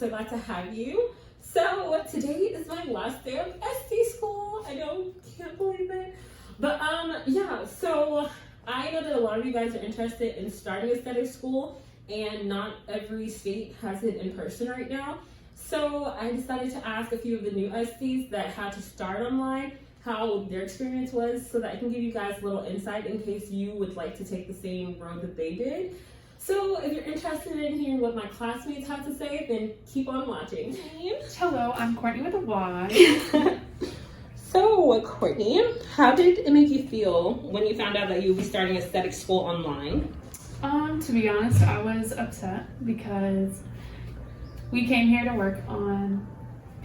so glad to have you. So today is my last day of ST school. Can't believe it. But yeah, so I know that a lot of you guys are interested in starting aesthetic school, and not every state has it in person right now. So I decided to ask a few of the new STs that had to start online how their experience was, so that I can give you guys a little insight in case you would like to take the same road that they did. So if you're interested in hearing what my classmates have to say, then keep on watching. Hello, I'm Courtney with a Y. So Courtney, how did it make you feel when you found out that you would be starting aesthetic school online? To be honest, I was upset because we came here to work on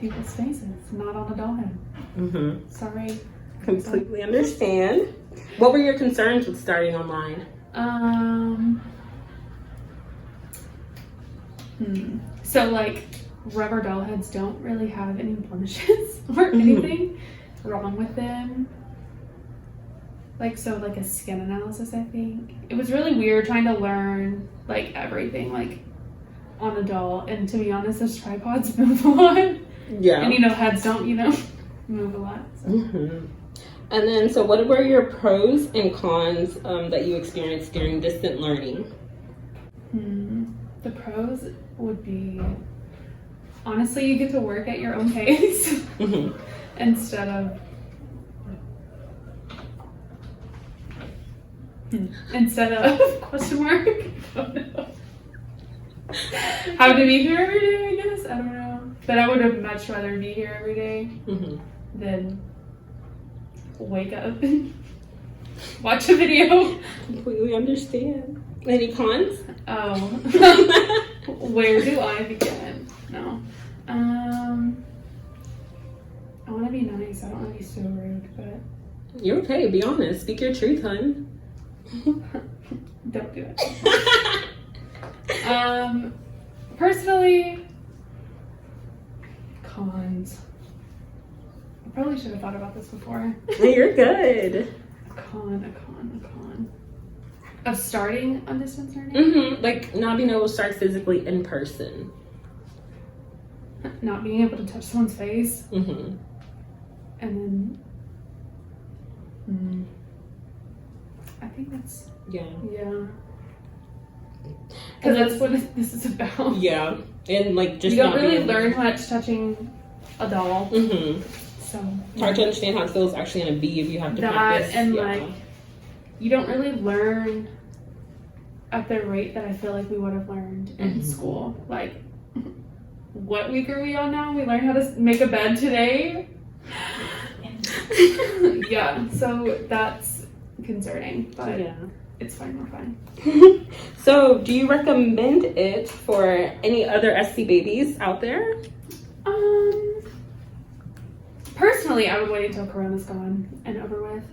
people's faces, not on a doll head. Mm-hmm. Sorry. Completely understand. What were your concerns with starting online? So like rubber doll heads don't really have any blemishes or anything wrong with them. Like a skin analysis, I think. It was really weird trying to learn like everything like on a doll, and to be honest, those tripods move a lot. Yeah. And heads don't, move a lot. So. Mm-hmm. And then, so what were your pros and cons that you experienced during distant learning? The pros would be, honestly, you get to work at your own pace instead of question mark. Oh, no. How to be here every day, I guess. I don't know. But I would have much rather be here every day than wake up and watch a video. Completely understand. Any cons? Oh. Where do I begin? No. I want to be nice. I don't want to be so rude, but... You're okay. Be honest. Speak your truth, hun. Don't do it. Personally, cons. I probably should have thought about this before. You're good. A con. Of starting on distance learning? Mm-hmm. Like not being able to start physically in person. Not being able to touch someone's face. Mm-hmm. And then, I think that's... Yeah. Because that's what this is about. Yeah. And like just you don't really learn much touching a doll. Mm-hmm. So hard to understand how it feels actually gonna be if you have to practice. And like you don't really learn at the rate that I feel like we would have learned in school. Like, what week are we on now? We learned how to make a bed today. Yeah, so that's concerning, but it's fine, we're fine. So do you recommend it for any other SC babies out there? Personally, I would wait until Corona's gone and over with.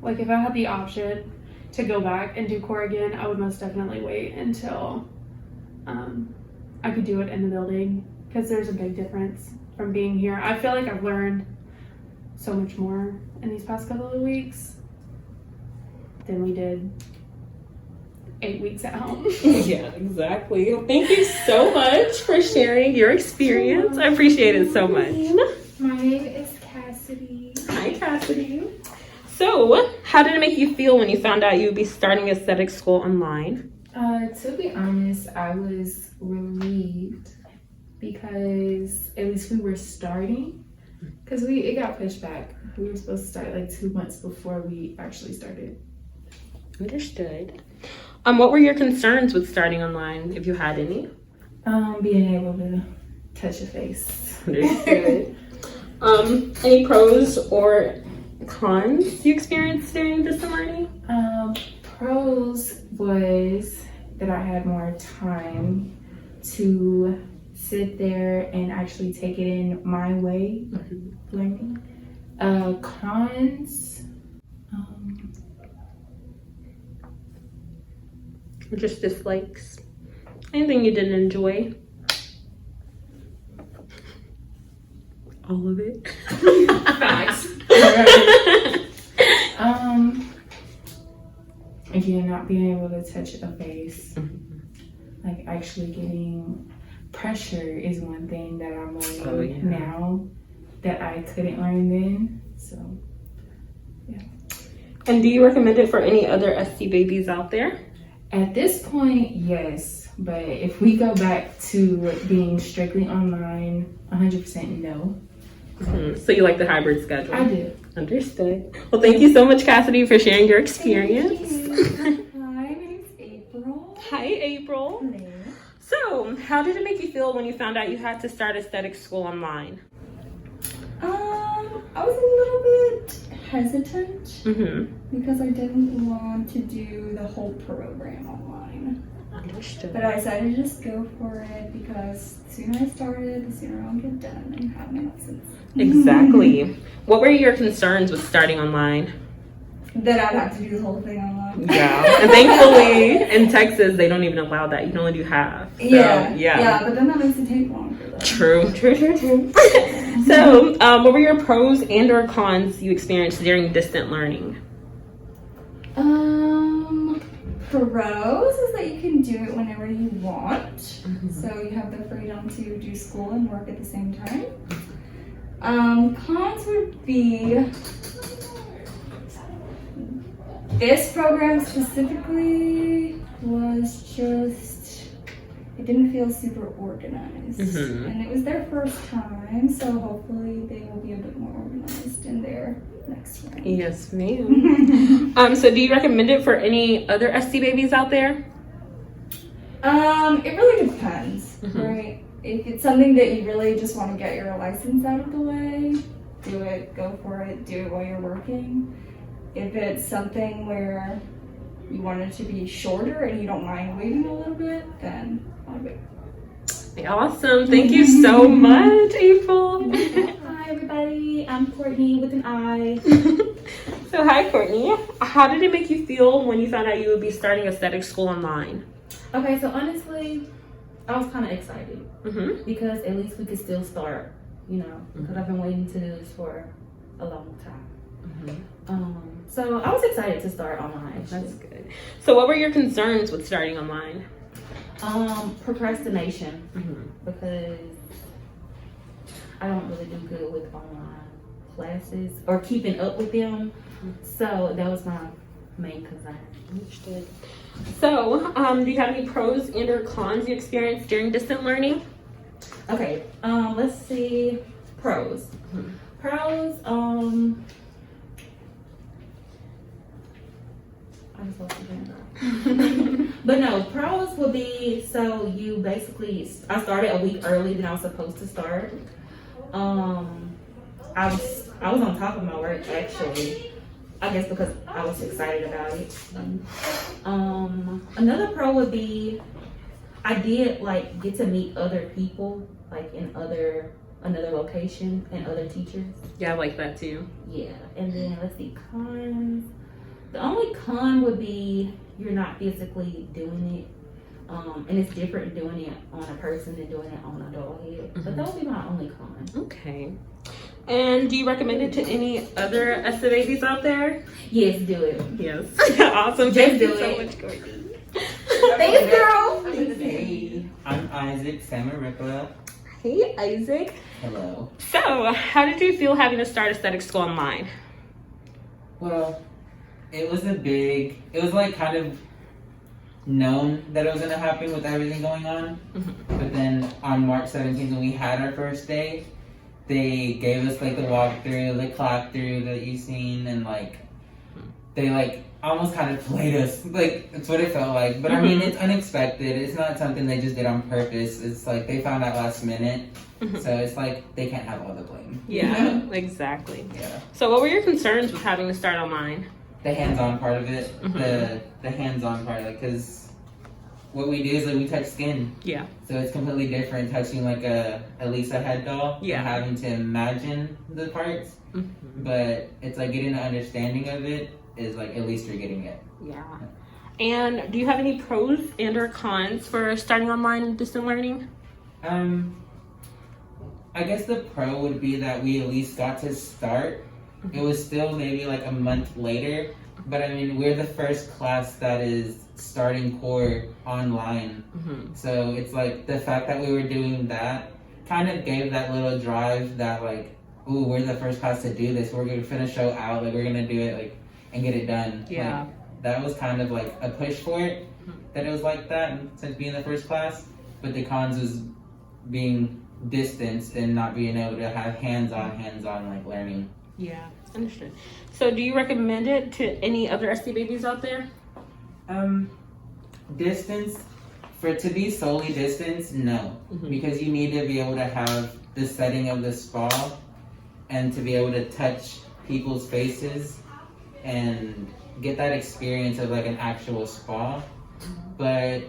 Like, if I had the option to go back and do core again, I would most definitely wait until I could do it in the building, because there's a big difference from being here. I feel like I've learned so much more in these past couple of weeks than we did 8 weeks at home. Yeah, exactly. Well, thank you so much for sharing your experience. I appreciate it so much. My name is Cassidy. Hi, Cassidy. So, how did it make you feel when you found out you would be starting aesthetic school online? To be honest, I was relieved because at least we were starting. Because it got pushed back. We were supposed to start like 2 months before we actually started. Understood. What were your concerns with starting online, if you had any? Being able to touch a face. Understood. Any pros or cons you experienced during distant learning? Pros was that I had more time to sit there and actually take it in my way, learning. Cons, just dislikes. Anything you didn't enjoy? All of it. Facts. Again, not being able to touch a face, like actually getting pressure is one thing that I'm learning Oh, yeah. now that I couldn't learn then. So, And do you recommend it for any other ST babies out there? at this point, yes. But if we go back to being strictly online, 100% no. So you like the hybrid schedule? I do. Understood. Well, thank you so much, Cassidy, for sharing your experience. Hi, my name's April. Hi, April. Hello. So, how did it make you feel when you found out you had to start aesthetic school online? I was a little bit hesitant Mm-hmm. because I didn't want to do the whole program online. Understood. But I decided to just go for it because the sooner I started, the sooner I'll get done and have my lessons. Exactly. What were your concerns with starting online? Then I'd have to do the whole thing online. Yeah. And thankfully, in Texas, they don't even allow that. You can only do half. So, Yeah, but then that makes it take longer though. True. So, what were your pros and or cons you experienced during distant learning? Pros is that you can do it whenever you want. Mm-hmm. So you have the freedom to do school and work at the same time. Cons would be this program specifically was just, it didn't feel super organized. Mhm. And it was their first time, so hopefully they will be a bit more organized in their next round. Yes, ma'am. So do you recommend it for any other ST babies out there? It really depends, Mhm. right? If it's something that you really just want to get your license out of the way, do it, go for it, do it while you're working. If it's something where you want it to be shorter and you don't mind waiting a little bit, then I'll wait. Awesome. Thank you so much, April. Hi everybody, I'm Courtney with an I. So hi, Courtney. How did it make you feel when you found out you would be starting aesthetic school online? Okay, so honestly, I was kind of excited Mm-hmm. because at least we could still start, you know, because I've been waiting to do this for a long time. So I was excited to start online. That's good. So what were your concerns with starting online? Procrastination Mm-hmm. because I don't really do good with online classes or keeping up with them. So that was my main concern. Understood. So, do you have any pros and or cons you experienced during distant learning? Okay, let's see. Pros. Pros, I just lost my train of thought. But no, pros would be, so you basically, I started a week early than I was supposed to start. I was on top of my work actually. I guess because I was excited about it. Another pro would be I did like get to meet other people like in another location and other teachers. Yeah, I like that too. Yeah, and then let's see, cons. The only con would be you're not physically doing it, and it's different doing it on a person than doing it on a doll head. But that would be my only con. Okay. And do you recommend it to any other ESTA babies out there? Yes, do it. Yes. Awesome. Thank you do so it. much, Courtney. Thanks, girl. Hey, I'm Isaac Samarippa. Hey, Isaac. Hello. So, how did you feel having to start aesthetic school online? Well, it was like kind of known that it was going to happen with everything going on. But then on March 17th, when we had our first day, they gave us like the walkthrough, the clap through that you've seen, and like they like almost kind of played us. Like that's what it felt like. But I mean, it's unexpected. It's not something they just did on purpose. It's like they found out last minute, so it's like they can't have all the blame. Yeah, exactly. Yeah. So, what were your concerns with having to start online? The hands-on part of it, the hands-on part, like, because what we do is like we touch skin. Yeah. So it's completely different touching like a Lisa head doll. Yeah. And having to imagine the parts. But it's like getting an understanding of it is like at least you're getting it. Yeah. And do you have any pros and or cons for starting online and distant learning? I guess the pro would be that we at least got to start. It was still maybe like a month later But I mean, we're the first class that is starting core online. So it's like the fact that we were doing that kind of gave that little drive that like, ooh, we're the first class to do this. We're gonna finish show out. Like we're gonna do it like and get it done. Yeah. Like, that was kind of like a push for it. That it was like that since being the first class. But the cons was being distanced and not being able to have hands-on like learning. Yeah, understood. So do you recommend it to any other SD babies out there? Distance, for it to be solely distance, no. Because you need to be able to have the setting of the spa and to be able to touch people's faces and get that experience of like an actual spa. But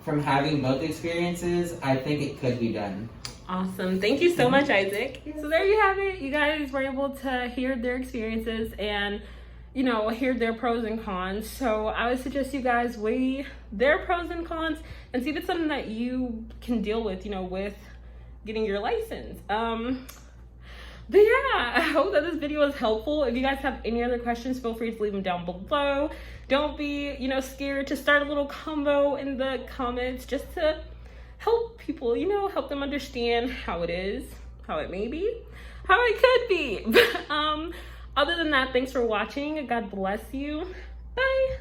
from having both experiences, I think it could be done. Awesome. Thank you so much, Isaac. So there you have it. You guys were able to hear their experiences and, you know, hear their pros and cons. So I would suggest you guys weigh their pros and cons and see if it's something that you can deal with, you know, with getting your license. But yeah, I hope that this video was helpful. If you guys have any other questions, feel free to leave them down below. Don't be, you know, scared to start a little combo in the comments just to help people, you know, help them understand how it is, how it may be, how it could be. But other than that, thanks for watching. God bless you. Bye.